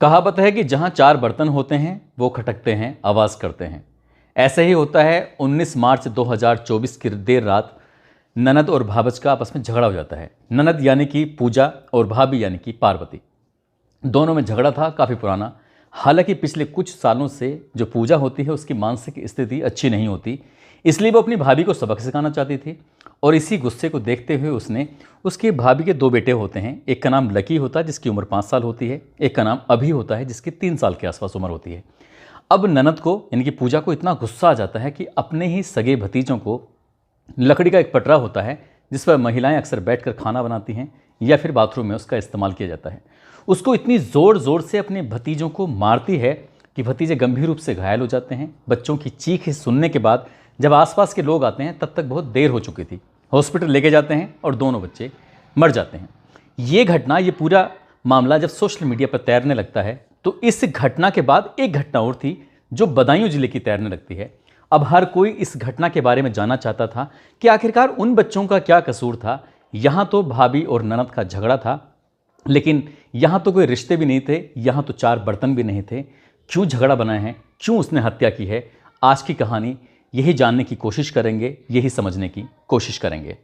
कहावत है कि जहां चार बर्तन होते हैं वो खटकते हैं, आवाज़ करते हैं। ऐसे ही होता है। 19 मार्च 2024 की देर रात ननद और भाबज का आपस में झगड़ा हो जाता है। ननद यानी कि पूजा और भाभी यानी कि पार्वती, दोनों में झगड़ा था काफ़ी पुराना। हालांकि पिछले कुछ सालों से जो पूजा होती है उसकी मानसिक स्थिति अच्छी नहीं होती, इसलिए वो अपनी भाभी को सबक सिखाना चाहती थी। और इसी गुस्से को देखते हुए उसने उसकी भाभी के दो बेटे होते हैं। एक का नाम लकी होता है जिसकी उम्र 5 साल होती है, एक का नाम अभी होता है जिसकी 3 साल के आसपास उम्र होती है। अब ननद को यानी कि पूजा को इतना गुस्सा आ जाता है कि अपने ही सगे भतीजों को, लकड़ी का एक पटरा होता है जिस पर महिलाएं अक्सर बैठकर खाना बनाती हैं या फिर बाथरूम में उसका इस्तेमाल किया जाता है, उसको इतनी ज़ोर ज़ोर से अपने भतीजों को मारती है कि भतीजे गंभीर रूप से घायल हो जाते हैं। बच्चों की चीख सुनने के बाद जब आसपास के लोग आते हैं तब तक बहुत देर हो चुकी थी। हॉस्पिटल लेके जाते हैं और दोनों बच्चे मर जाते हैं। ये घटना, ये पूरा मामला जब सोशल मीडिया पर तैरने लगता है तो इस घटना के बाद एक घटना और थी जो बदायूं जिले की तैरने लगती है। अब हर कोई इस घटना के बारे में जानना चाहता था कि आखिरकार उन बच्चों का क्या कसूर था। यहाँ तो भाभी और ननद का झगड़ा था, लेकिन यहाँ तो कोई रिश्ते भी नहीं थे, यहाँ तो चार बर्तन भी नहीं थे। क्यों झगड़ा बनाए हैं, क्यों उसने हत्या की है, आज की कहानी यही जानने की कोशिश करेंगे, यही समझने की कोशिश करेंगे।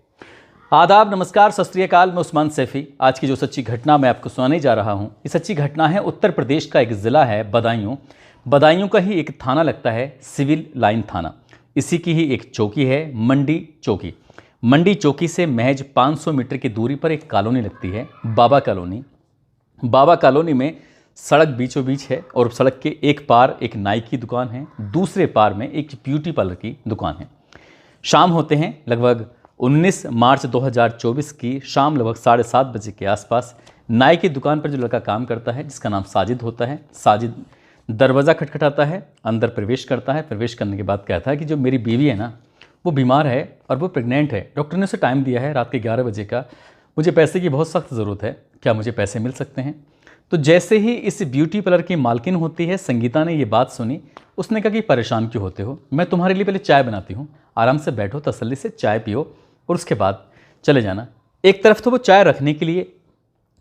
आदाब, नमस्कार, सत श्री अकाल। मैं उस्मान सैफी। आज की जो सच्ची घटना मैं आपको सुनाने जा रहा हूँ, ये सच्ची घटना है उत्तर प्रदेश का एक ज़िला है बदायूं। बदायूं का ही एक थाना लगता है सिविल लाइन थाना। इसी की ही एक चौकी है मंडी चौकी। मंडी चौकी से महज 500 मीटर की दूरी पर एक कॉलोनी लगती है, बाबा कॉलोनी। बाबा कॉलोनी में सड़क बीचों बीच है और सड़क के एक पार एक नाई की दुकान है, दूसरे पार में एक ब्यूटी पार्लर की दुकान है। शाम होते हैं लगभग 19 मार्च 2024 की शाम लगभग 7:30 बजे के आसपास नाई की दुकान पर जो लड़का काम करता है जिसका नाम साजिद होता है, साजिद दरवाज़ा खटखटाता है, अंदर प्रवेश करता है। प्रवेश करने के बाद कहता है कि जो मेरी बीवी है ना वो बीमार है और वो प्रेग्नेंट है, डॉक्टर ने उसे टाइम दिया है रात के 11 बजे का, मुझे पैसे की बहुत सख्त ज़रूरत है, क्या मुझे पैसे मिल सकते हैं। तो जैसे ही इस ब्यूटी पार्लर की मालकिन होती है संगीता ने ये बात सुनी, उसने कहा कि परेशान क्यों होते हो, मैं तुम्हारे लिए पहले चाय बनाती हूँ, आराम से बैठो, तसल्ली से चाय पियो और उसके बाद चले जाना। एक तरफ तो वो चाय रखने के लिए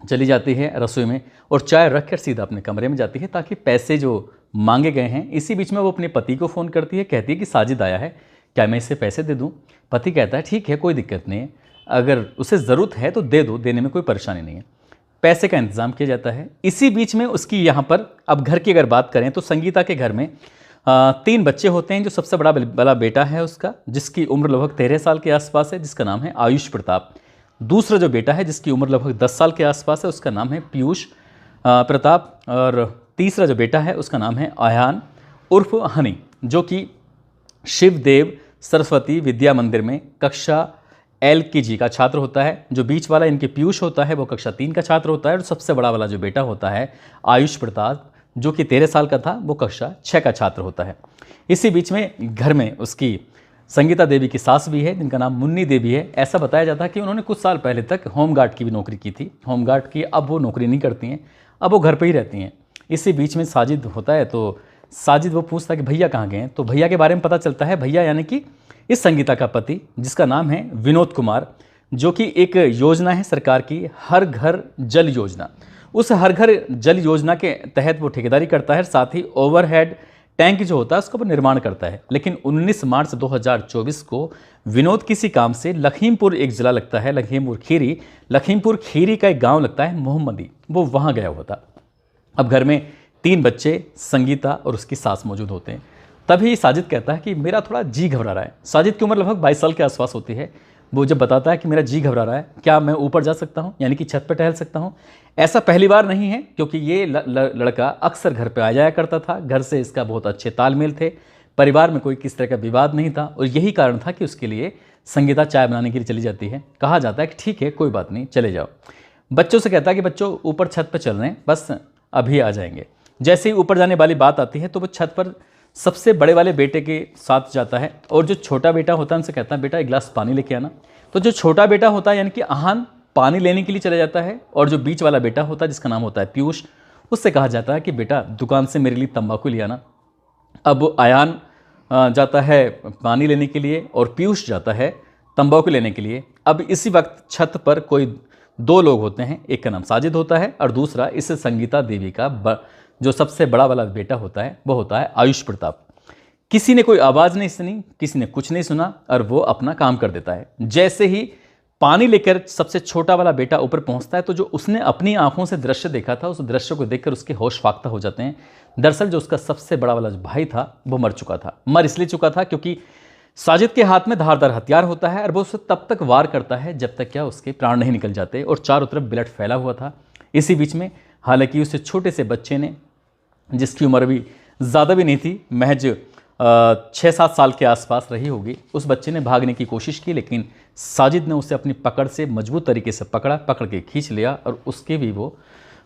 चली जाती है रसोई में और चाय रख कर सीधा अपने कमरे में जाती है ताकि पैसे जो मांगे गए हैं। इसी बीच में वो अपने पति को फ़ोन करती है, कहती है कि साजिद आया है, क्या मैं इसे पैसे दे दूँ। पति कहता है ठीक है, कोई दिक्कत नहीं है, अगर उसे ज़रूरत है तो दे दो, देने में कोई परेशानी नहीं है। पैसे का इंतज़ाम किया जाता है। इसी बीच में उसकी यहाँ पर अब घर की अगर बात करें तो संगीता के घर में 3 बच्चे होते हैं। जो सबसे बड़ा बेटा है उसका, जिसकी उम्र लगभग 13 साल के आसपास है, जिसका नाम है आयुष प्रताप। दूसरा जो बेटा है जिसकी उम्र लगभग 10 साल के आसपास है, उसका नाम है पीयूष प्रताप। और तीसरा जो बेटा है उसका नाम है आयान उर्फ हनी, जो कि शिवदेव सरस्वती विद्या मंदिर में कक्षा LKG का छात्र होता है। जो बीच वाला इनके पीयूष होता है वो कक्षा 3 का छात्र होता है और सबसे बड़ा वाला जो बेटा होता है आयुष प्रताप, जो कि 13 साल का था, वो कक्षा 6 का छात्र होता है। इसी बीच में घर में उसकी संगीता देवी की सास भी है जिनका नाम मुन्नी देवी है। ऐसा बताया जाता है कि उन्होंने कुछ साल पहले तक होमगार्ड की भी नौकरी की थी, होमगार्ड की, अब वो नौकरी नहीं करती हैं, अब वो घर पर ही रहती हैं। इसी बीच में साजिद होता है तो साजिद वो पूछता है कि भैया कहाँ गए हैं, तो भैया के बारे में पता चलता है। भैया यानी कि इस संगीता का पति, जिसका नाम है विनोद कुमार, जो कि एक योजना है सरकार की, हर घर जल योजना। उस हर घर जल योजना के तहत वो ठेकेदारी करता है, साथ ही ओवरहेड टैंक जो होता है उसका वो निर्माण करता है। लेकिन 19 मार्च 2024 को विनोद किसी काम से लखीमपुर, एक ज़िला लगता है लखीमपुर खीरी का एक गाँव लगता है मोहम्मदी, वो वहाँ गया हुआ था। अब घर में 3 बच्चे, संगीता और उसकी सास मौजूद होते हैं। तभी साजिद कहता है कि मेरा थोड़ा जी घबरा रहा है। साजिद की उम्र लगभग 22 साल के आसपास होती है। वो जब बताता है कि मेरा जी घबरा रहा है, क्या मैं ऊपर जा सकता हूँ, यानी कि छत पर टहल सकता हूँ। ऐसा पहली बार नहीं है क्योंकि ये लड़का अक्सर घर पर आ जाया करता था, घर से इसका बहुत अच्छे तालमेल थे, परिवार में कोई किस तरह का विवाद नहीं था और यही कारण था कि उसके लिए संगीता चाय बनाने के लिए चली जाती है। कहा जाता है कि ठीक है कोई बात नहीं, चले जाओ। बच्चों से कहता है कि बच्चों ऊपर छत पर चल रहे हैं, बस अभी आ जाएंगे। जैसे ही ऊपर जाने वाली बात आती है तो वो छत पर सबसे बड़े वाले बेटे के साथ जाता है और जो छोटा बेटा होता है उनसे कहता है बेटा एक गिलास पानी लेके आना। तो जो छोटा बेटा होता है यानी कि आहान पानी लेने के लिए चला जाता है और जो बीच वाला बेटा होता है जिसका नाम होता है पीयूष, उससे कहा जाता है कि बेटा दुकान से मेरे लिए तंबाकू ले आना। अब आयान जाता है पानी लेने के लिए और पीयूष जाता है तंबाकू लेने के लिए। अब इसी वक्त छत पर कोई 2 लोग होते हैं, एक का नाम साजिद होता है और दूसरा इस संगीता देवी का जो सबसे बड़ा वाला बेटा होता है वो होता है आयुष प्रताप। किसी ने कोई आवाज़ नहीं सुनी, किसी ने कुछ नहीं सुना और वो अपना काम कर देता है। जैसे ही पानी लेकर सबसे छोटा वाला बेटा ऊपर पहुंचता है तो जो उसने अपनी आंखों से दृश्य देखा था, उस दृश्य को देखकर उसके होश फाख्ता हो जाते हैं। दरअसल जो उसका सबसे बड़ा वाला भाई था वो मर चुका था। मर इसलिए चुका था क्योंकि साजिद के हाथ में धारदार हथियार होता है और वो उसे तब तक वार करता है जब तक क्या उसके प्राण नहीं निकल जाते, और चारों तरफ ब्लड फैला हुआ था। इसी बीच में हालांकि उस छोटे से बच्चे ने, जिसकी उम्र भी ज़्यादा भी नहीं थी, महज 6-7 साल के आसपास रही होगी, उस बच्चे ने भागने की कोशिश की, लेकिन साजिद ने उसे अपनी पकड़ से मजबूत तरीके से पकड़ के खींच लिया और उसके भी वो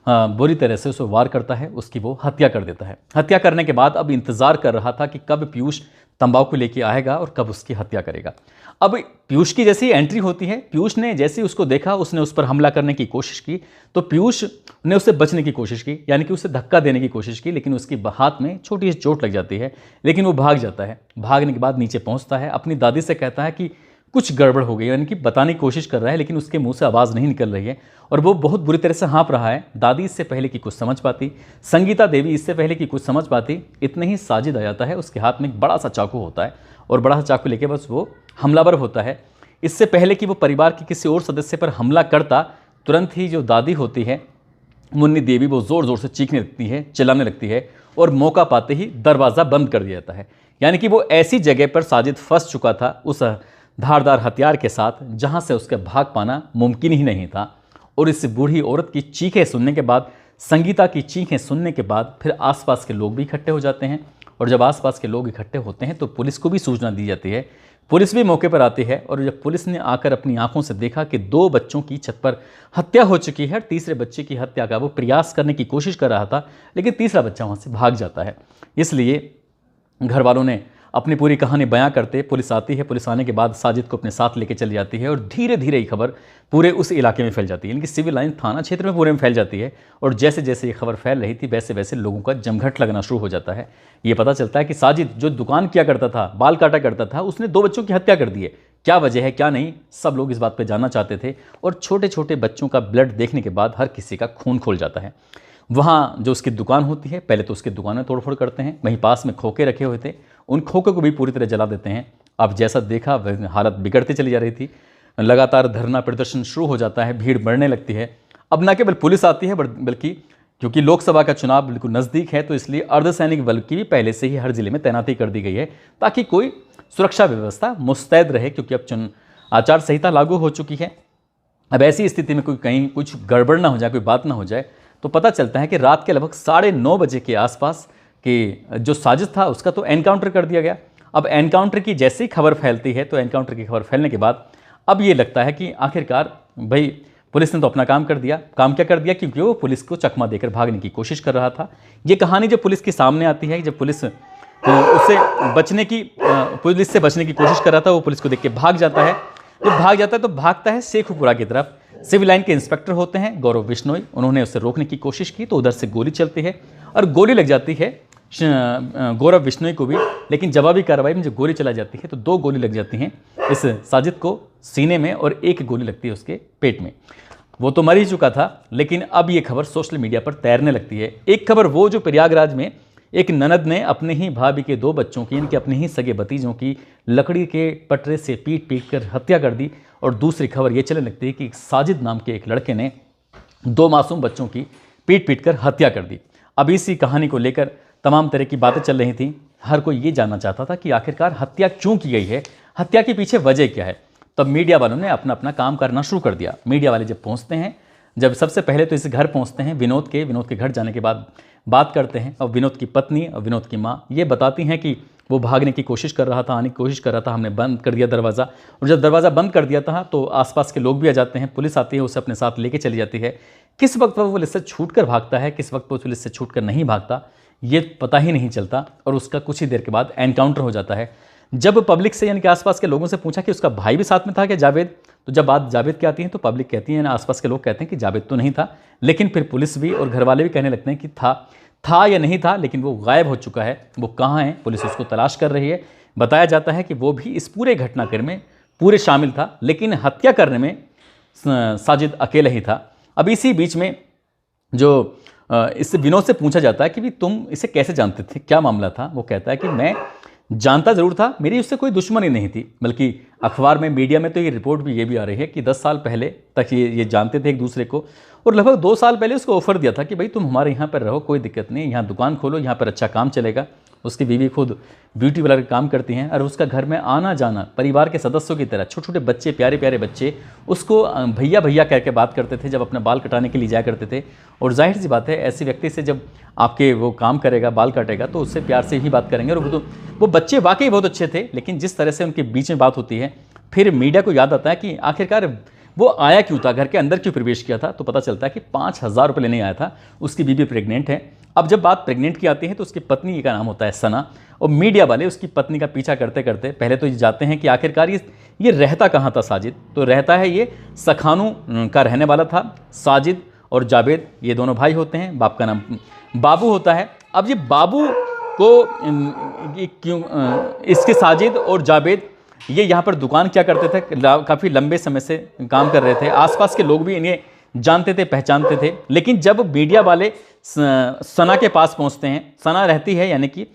बुरी तरह से उसे वार करता है, उसकी वो हत्या कर देता है। हत्या करने के बाद अब इंतज़ार कर रहा था कि कब पीयूष तंबाकू लेके आएगा और कब उसकी हत्या करेगा। अब पीयूष की जैसी एंट्री होती है, पीयूष ने जैसे उसको देखा, उसने उस पर हमला करने की कोशिश की, तो पीयूष ने उससे बचने की कोशिश की, यानी कि उसे धक्का देने की कोशिश की, लेकिन उसके हाथ में छोटी सी चोट लग जाती है, लेकिन वो भाग जाता है। भागने के बाद नीचे पहुंचता है, अपनी दादी से कहता है कि कुछ गड़बड़ हो गई, यानी कि बताने की कोशिश कर रहा है, लेकिन उसके मुंह से आवाज़ नहीं निकल रही है और वो बहुत बुरी तरह से हाँप रहा है। दादी इससे पहले कि कुछ समझ पाती, संगीता देवी इससे पहले कि कुछ समझ पाती, इतने ही साजिद आ जाता है। उसके हाथ में एक बड़ा सा चाकू होता है और बड़ा सा चाकू लेके बस वो हमलावर होता है। इससे पहले कि वो परिवार के किसी और सदस्य पर हमला करता, तुरंत ही जो दादी होती है मुन्नी देवी, वो ज़ोर ज़ोर से चीखने लगती है, चिल्लाने लगती है और मौका पाते ही दरवाज़ा बंद कर दिया जाता है। यानी कि वो ऐसी जगह पर साजिद फंस चुका था उस धारदार हथियार के साथ जहां से उसका भाग पाना मुमकिन ही नहीं था। और इस बूढ़ी औरत की चीखें सुनने के बाद, संगीता की चीखें सुनने के बाद फिर आसपास के लोग भी इकट्ठे हो जाते हैं, और जब आसपास के लोग इकट्ठे होते हैं तो पुलिस को भी सूचना दी जाती है। पुलिस भी मौके पर आती है और जब पुलिस ने आकर अपनी आंखों से देखा कि 2 बच्चों की छत पर हत्या हो चुकी है, तीसरे बच्चे की हत्या का वो प्रयास करने की कोशिश कर रहा था, लेकिन तीसरा बच्चा वहाँ से भाग जाता है। इसलिए घर वालों ने अपनी पूरी कहानी बयां करते, पुलिस आती है। पुलिस आने के बाद साजिद को अपने साथ लेके चली जाती है और धीरे धीरे ये खबर पूरे उस इलाके में फैल जाती है, यानी कि सिविल लाइन थाना क्षेत्र में पूरे में फैल जाती है। और जैसे जैसे ये खबर फैल रही थी वैसे वैसे लोगों का जमघट लगना शुरू हो जाता है। ये पता चलता है कि साजिद जो दुकान किया करता था, बाल काटा करता था, उसने 2 बच्चों की हत्या कर दी है। क्या वजह है क्या नहीं, सब लोग इस बात पर जानना चाहते थे। और छोटे छोटे बच्चों का ब्लड देखने के बाद हर किसी का खून खोल जाता है। वहाँ जो उसकी दुकान होती है, पहले तो उसकी दुकान में तोड़फोड़ करते हैं, वहीं पास में खोखे रखे हुए थे, उन खोखों को भी पूरी तरह जला देते हैं। अब जैसा देखा हालत बिगड़ती चली जा रही थी, लगातार धरना प्रदर्शन शुरू हो जाता है, भीड़ बढ़ने लगती है। अब न केवल पुलिस आती है बल्कि क्योंकि लोकसभा का चुनाव बिल्कुल नज़दीक है, तो इसलिए अर्धसैनिक बल की भी पहले से ही हर जिले में तैनाती कर दी गई है ताकि कोई सुरक्षा व्यवस्था मुस्तैद रहे, क्योंकि अब आचार संहिता लागू हो चुकी है। अब ऐसी स्थिति में कोई कहीं कुछ गड़बड़ ना हो जाए, कोई बात ना हो जाए, तो पता चलता है कि रात के लगभग 9:30 बजे के आसपास कि जो साजिद था उसका तो एनकाउंटर कर दिया गया। अब एनकाउंटर की जैसे ही खबर फैलती है, तो एनकाउंटर की खबर फैलने के बाद अब ये लगता है कि आखिरकार भाई पुलिस ने तो अपना काम कर दिया। काम क्या कर दिया, क्योंकि वो पुलिस को चकमा देकर भागने की कोशिश कर रहा था। ये कहानी जब पुलिस के सामने आती है, जब पुलिस पुलिस से बचने की कोशिश कर रहा था, वो पुलिस को देख के भाग जाता है। जब भाग जाता है तो भागता है शेखुपुरा की तरफ। सिविल लाइन के इंस्पेक्टर होते हैं गौरव बिश्नोई, उन्होंने उसे रोकने की कोशिश की तो उधर से गोली चलती है और गोली लग जाती है गौरव बिश्नोई को भी, लेकिन जवाबी कार्रवाई में जब गोली चला जाती है तो 2 गोली लग जाती हैं इस साजिद को सीने में और 1 गोली लगती है उसके पेट में। वो तो मर ही चुका था, लेकिन अब ये खबर सोशल मीडिया पर तैरने लगती है। एक खबर वो जो प्रयागराज में एक ननद ने अपने ही भाभी के 2 बच्चों की, इनके अपने ही सगे भतीजों की लकड़ी के पटरे से पीट पीट कर हत्या कर दी। और दूसरी खबर ये चलने लगती है कि साजिद नाम के एक लड़के ने 2 मासूम बच्चों की पीट पीट कर हत्या कर दी। अब इसी कहानी को लेकर तमाम तरह की बातें चल रही थी। हर कोई ये जानना चाहता था कि आखिरकार हत्या क्यों की गई है, हत्या के पीछे वजह क्या है। तब मीडिया वालों ने अपना अपना काम करना शुरू कर दिया। मीडिया वाले जब पहुंचते हैं, जब सबसे पहले तो इस घर पहुंचते हैं विनोद के घर जाने के बाद बात करते हैं। और विनोद की पत्नी और विनोद की माँ ये बताती हैं कि वो भागने की कोशिश कर रहा था, आने की कोशिश कर रहा था, हमने बंद कर दिया दरवाज़ा। और जब दरवाज़ा बंद कर दिया था तो आसपास के लोग भी आ जाते हैं, पुलिस आती है, उसे अपने साथ लेके चली जाती है। किस वक्त वो पुलिस से छूट कर भागता है, किस वक्त वो पुलिस से छूट कर नहीं भागता, ये पता ही नहीं चलता। और उसका कुछ ही देर के बाद एनकाउंटर हो जाता है। जब पब्लिक से यानी कि आसपास के लोगों से पूछा कि उसका भाई भी साथ में था क्या, जावेद, तो जब बात जावेद की आती है तो पब्लिक कहती है ना, आसपास के लोग कहते हैं कि जावेद तो नहीं था, लेकिन फिर पुलिस भी और घर वाले भी कहने लगते हैं कि था या नहीं था, लेकिन वो गायब हो चुका है, वो कहाँ है, पुलिस उसको तलाश कर रही है। बताया जाता है कि वो भी इस पूरे घटनाक्रम में पूरे शामिल था, लेकिन हत्या करने में साजिद अकेला ही था। अब इसी बीच में जो इससे विनोद से पूछा जाता है कि भी तुम इसे कैसे जानते थे, क्या मामला था। वो कहता है कि मैं जानता ज़रूर था, मेरी उससे कोई दुश्मनी नहीं थी, बल्कि अखबार में, मीडिया में तो ये रिपोर्ट भी ये भी आ रही है कि 10 साल पहले तक ये जानते थे एक दूसरे को, और लगभग 2 साल पहले उसको ऑफर दिया था कि भाई तुम हमारे यहाँ पर रहो, कोई दिक्कत नहीं, यहाँ दुकान खोलो, यहाँ पर अच्छा काम चलेगा। उसकी बीवी खुद ब्यूटी वाला काम करती हैं और उसका घर में आना जाना परिवार के सदस्यों की तरह, छोटे छोटे बच्चे, प्यारे प्यारे बच्चे उसको भैया भैया कह के बात करते थे जब अपना बाल कटाने के लिए जाया करते थे। और जाहिर सी बात है, ऐसे व्यक्ति से जब आपके वो काम करेगा, बाल काटेगा, तो उससे प्यार से ही बात करेंगे। और वो बच्चे वाकई बहुत अच्छे थे, लेकिन जिस तरह से उनके बीच में बात होती है, फिर मीडिया को याद आता है कि आखिरकार वो आया क्यों था, घर के अंदर क्यों प्रवेश किया था। तो पता चलता है कि 5,000 रुपये लेने आया था, उसकी बीवी प्रेग्नेंट है। अब जब बात प्रेग्नेंट की आती है तो उसकी पत्नी का नाम होता है सना, और मीडिया वाले उसकी पत्नी का पीछा करते करते पहले तो ये जाते हैं कि आखिरकार ये रहता कहाँ था साजिद। तो रहता है ये सखानू का रहने वाला था। साजिद और जावेद ये दोनों भाई होते हैं, बाप का नाम बाबू होता है। अब ये बाबू को क्यों, इसके साजिद और जावेद ये यहाँ पर दुकान क्या करते थे, काफ़ी लंबे समय से काम कर रहे थे, आसपास के लोग भी इन्हें जानते थे, पहचानते थे। लेकिन जब मीडिया वाले सना के पास पहुँचते हैं, सना रहती है यानी कि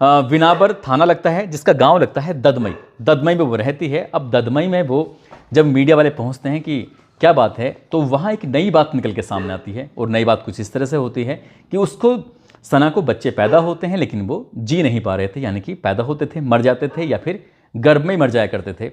विनाबर थाना लगता है, जिसका गांव लगता है ददमई में वो रहती है। अब ददमई में वो जब मीडिया वाले पहुंचते हैं कि क्या बात है, तो वहाँ एक नई बात निकल के सामने आती है। और नई बात कुछ इस तरह से होती है कि उसको, सना को बच्चे पैदा होते हैं, लेकिन वो जी नहीं पा रहे थे, यानी कि पैदा होते थे, मर जाते थे, या फिर गर्भ में ही मर जाया करते थे।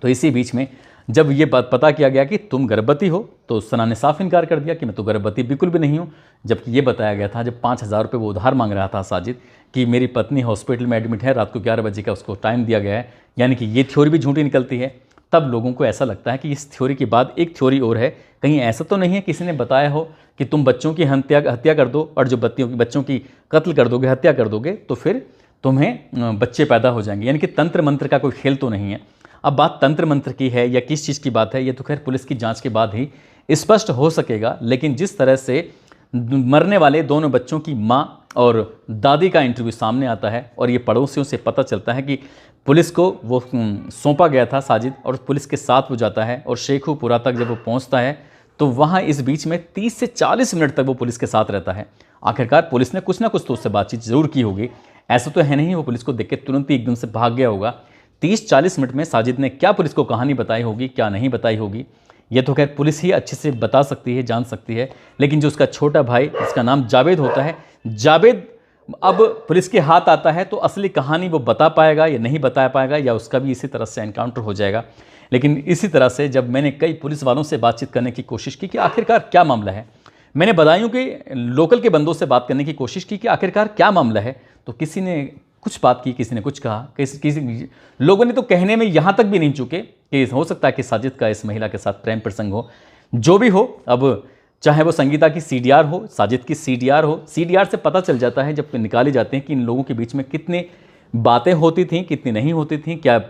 तो इसी बीच में जब ये बात पता किया गया कि तुम गर्भवती हो, तो सना ने साफ इनकार कर दिया कि मैं तो गर्भवती बिल्कुल भी नहीं हूँ। जबकि ये बताया गया था, जब 5,000 रुपये वो उधार मांग रहा था साजिद, कि मेरी पत्नी हॉस्पिटल में एडमिट है, रात को 11 बजे का उसको टाइम दिया गया है, यानी कि ये थ्योरी भी झूठी निकलती है। तब लोगों को ऐसा लगता है कि इस थ्योरी के बाद एक थ्योरी और है, कहीं ऐसा तो नहीं है किसी ने बताया हो कि तुम बच्चों की हत्या कर दो, और जो बच्चों की कत्ल कर दोगे, हत्या कर दोगे, तो फिर तुम्हें बच्चे पैदा हो जाएंगे। यानी कि तंत्र मंत्र का कोई खेल तो नहीं है। अब बात तंत्र मंत्र की है या किस चीज़ की बात है, ये तो खैर पुलिस की जांच के बाद ही स्पष्ट हो सकेगा। लेकिन जिस तरह से मरने वाले दोनों बच्चों की माँ और दादी का इंटरव्यू सामने आता है, और ये पड़ोसियों से पता चलता है कि पुलिस को वो सौंपा गया था साजिद, और पुलिस के साथ वो जाता है, और शेखुपुरा तक जब वो पहुँचता है तो वहाँ इस बीच में 30 से 40 मिनट तक वो पुलिस के साथ रहता है। आखिरकार पुलिस ने कुछ ना कुछ तो उससे बातचीत जरूर की होगी, ऐसा तो है नहीं वो पुलिस को देख के तुरंत ही एकदम से भाग गया होगा। 30-40 मिनट में साजिद ने क्या पुलिस को कहानी बताई होगी, क्या नहीं बताई होगी, ये तो खैर पुलिस ही अच्छे से बता सकती है, जान सकती है। लेकिन जो उसका छोटा भाई, जिसका नाम जावेद होता है, जावेद अब पुलिस के हाथ आता है, तो असली कहानी वो बता पाएगा या नहीं बता पाएगा, या उसका भी इसी तरह से एनकाउंटर हो जाएगा। लेकिन इसी तरह से जब मैंने कई पुलिस वालों से बातचीत करने की कोशिश की कि आखिरकार क्या मामला है, मैंने बदायूं के लोकल के बंदों से बात करने की कोशिश की कि आखिरकार क्या मामला है, तो किसी ने कुछ बात की, किसी ने कुछ कहा, किसी लोगों ने तो कहने में यहाँ तक भी नहीं चुके कि हो सकता है कि साजिद का इस महिला के साथ प्रेम प्रसंग हो। जो भी हो, अब चाहे वो संगीता की सीडीआर हो, साजिद की सीडीआर हो, सीडीआर से पता चल जाता है जब निकाले जाते हैं कि इन लोगों के बीच में कितनी बातें होती थीं, कितनी नहीं होती थीं, क्या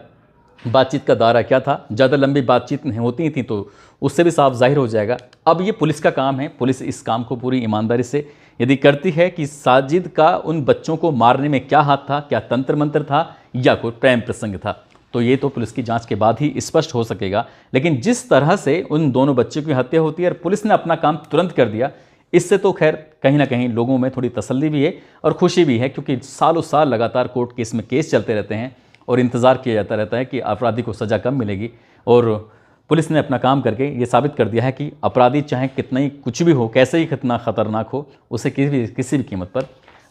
बातचीत का दायरा क्या था। ज़्यादा लंबी बातचीत नहीं होती थी तो उससे भी साफ जाहिर हो जाएगा। अब ये पुलिस का काम है, पुलिस इस काम को पूरी ईमानदारी से यदि करती है कि साजिद का उन बच्चों को मारने में क्या हाथ था, क्या तंत्र मंत्र था या कोई प्रेम प्रसंग था, तो ये तो पुलिस की जांच के बाद ही स्पष्ट हो सकेगा। लेकिन जिस तरह से उन दोनों बच्चों की हत्या होती है और पुलिस ने अपना काम तुरंत कर दिया, इससे तो खैर कहीं ना कहीं लोगों में थोड़ी तसल्ली भी है और खुशी भी है, क्योंकि सालों साल लगातार कोर्ट केस में केस चलते रहते हैं और इंतज़ार किया जाता रहता है कि अपराधी को सज़ा कब मिलेगी। और पुलिस ने अपना काम करके ये साबित कर दिया है कि अपराधी चाहे कितना ही कुछ भी हो, कैसे ही कितना खतरनाक हो, उसे किसी भी कीमत पर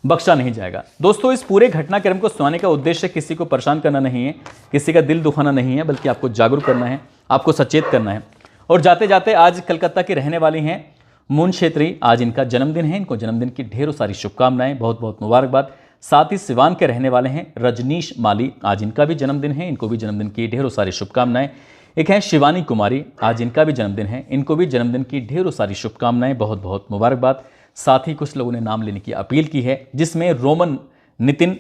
बख्शा नहीं जाएगा। दोस्तों, इस पूरे घटनाक्रम को सुनाने का उद्देश्य किसी को परेशान करना नहीं है, किसी का दिल दुखाना नहीं है, बल्कि आपको जागरूक करना है, आपको सचेत करना है। और जाते जाते आज कलकत्ता की रहने वाली हैं मून छेत्री, आज इनका जन्मदिन है, इनको जन्मदिन की ढेरों सारी शुभकामनाएं, बहुत बहुत मुबारकबाद। साथ ही सिवान के रहने वाले हैं रजनीश माली, आज इनका भी जन्मदिन है, इनको भी जन्मदिन की ढेरों सारी शुभकामनाएं। एक है शिवानी कुमारी, आज इनका भी जन्मदिन है, इनको भी जन्मदिन की ढेरों सारी शुभकामनाएं, बहुत बहुत मुबारकबाद। साथ ही कुछ लोगों ने नाम लेने की अपील की है, जिसमें रोमन, नितिन,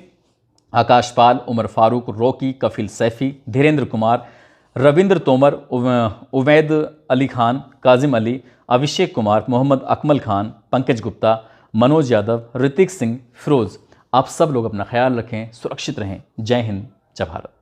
आकाश पाल, उमर फारूक, रॉकी, कफिल सैफी, धीरेन्द्र कुमार, रविंद्र तोमर, उवैद अली खान, काजिम अली, अभिषेक कुमार, मोहम्मद अकमल खान, पंकज गुप्ता, मनोज यादव, ऋतिक सिंह, फिरोज। आप सब लोग अपना ख्याल रखें, सुरक्षित रहें। जय हिंद, जय भारत।